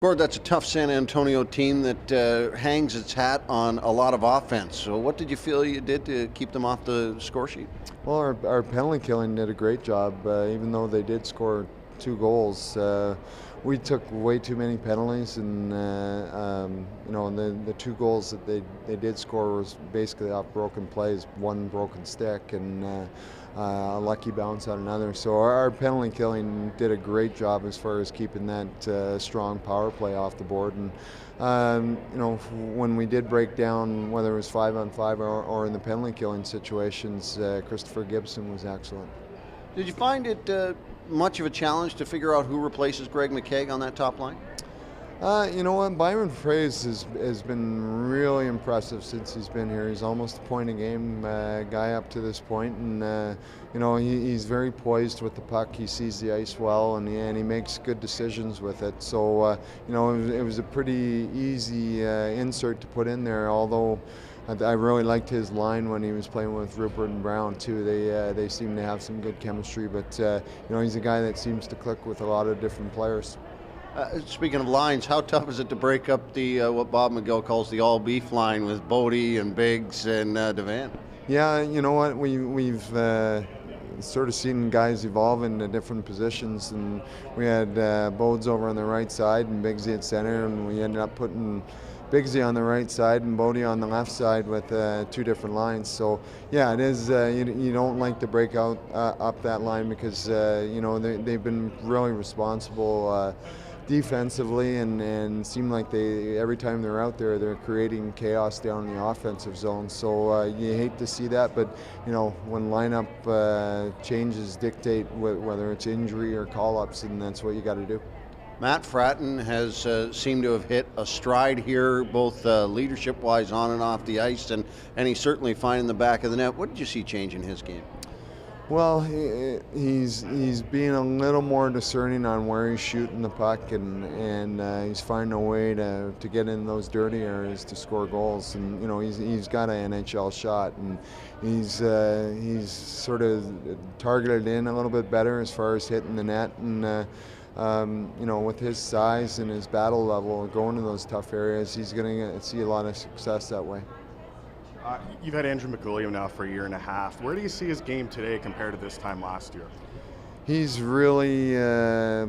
Gord, that's a tough San Antonio team that hangs its hat on a lot of offense. So, what did you feel you did to keep them off the score sheet? Well, our penalty killing did a great job, even though they did score two goals. We took way too many penalties, and the two goals that they did score was basically off broken plays, one broken stick, and a lucky bounce on another. So our penalty killing did a great job as far as keeping that strong power play off the board. And when we did break down, whether it was 5-on-5 or in the penalty killing situations, Christopher Gibson was excellent. Did you find it much of a challenge to figure out who replaces Greg McKegg on that top line? You know what? Byron Fraze has been really impressive since he's been here. He's almost a point a game guy up to this point, and he's very poised with the puck. He sees the ice well, and he makes good decisions with it. So it was a pretty easy insert to put in there. Although I really liked his line when he was playing with Rupert and Brown too. They seem to have some good chemistry, but he's a guy that seems to click with a lot of different players. Speaking of lines, how tough is it to break up the what Bob McGill calls the all beef line with Bodie and Biggs and Devan? Yeah, you know what? We've sort of seen guys evolve into different positions, and we had Bodes over on the right side and Biggsy at center, and we ended up putting Biggsy on the right side and Bodie on the left side with two different lines. So yeah, it is. You don't like to break out up that line because they've been really responsible defensively, and seem like every time they're out there, they're creating chaos down in the offensive zone. So you hate to see that, but when lineup changes dictate whether it's injury or call-ups, and that's what you got to do. Matt Fratton has seemed to have hit a stride here, both leadership-wise on and off the ice, and he's certainly finding the back of the net. What did you see change in his game? Well, he's being a little more discerning on where he's shooting the puck, and he's finding a way to get in those dirty areas to score goals. And he's got an NHL shot, and he's sort of targeted in a little bit better as far as hitting the net. And with his size and his battle level, going to those tough areas, he's going to see a lot of success that way. You've had Andrew McGuillio now for a year and a half. Where do you see his game today compared to this time last year? He's really,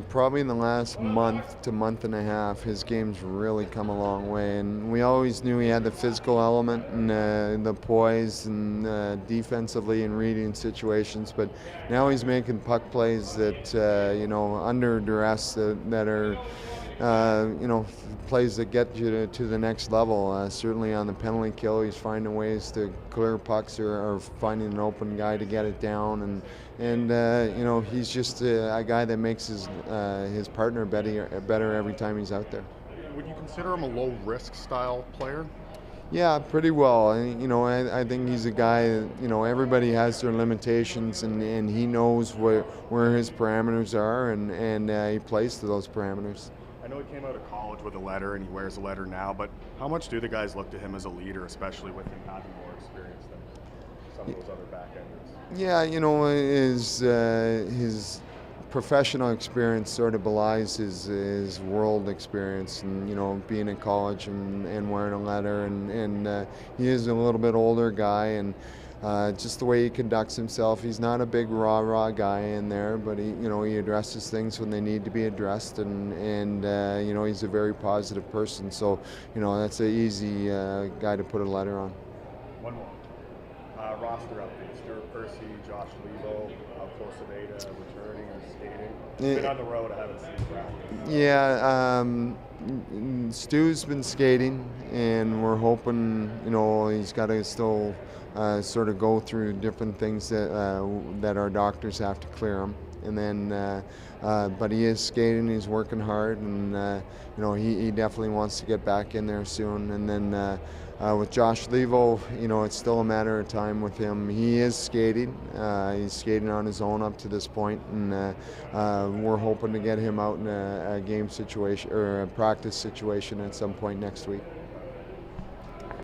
probably in the last month to month and a half, his game's really come a long way. And we always knew he had the physical element and the poise and defensively and reading situations. But now he's making puck plays that, under duress that are, plays that get you to the next level. Certainly on the penalty kill, he's finding ways to clear pucks or finding an open guy to get it down, and he's just a guy that makes his partner better every time he's out there. Would you consider him a low-risk style player? Yeah, pretty well. I think he's a guy that, everybody has their limitations, and he knows where his parameters are, and he plays to those parameters. I know he came out of college with a letter, and he wears a letter now, but how much do the guys look to him as a leader, especially with him having more experience than some of those other back-enders? Yeah, his professional experience sort of belies his world experience, and being in college and wearing a letter, and he is a little bit older guy, and just the way he conducts himself, he's not a big rah guy in there, but he addresses things when they need to be addressed, and he's a very positive person. So that's an easy guy to put a letter on. One more. Roster update: Stuart Percy, Josh Levo, how close are they to returning and skating? Been on the road, I haven't seen practice. Yeah, Stu's been skating, and we're hoping, he's got to still sort of go through different things that our doctors have to clear him. And then, but he is skating, he's working hard, and he definitely wants to get back in there soon. And then with Josh Levo, it's still a matter of time with him. He is skating. He's skating on his own up to this point, and we're hoping to get him out in a game situation or a practice situation at some point next week.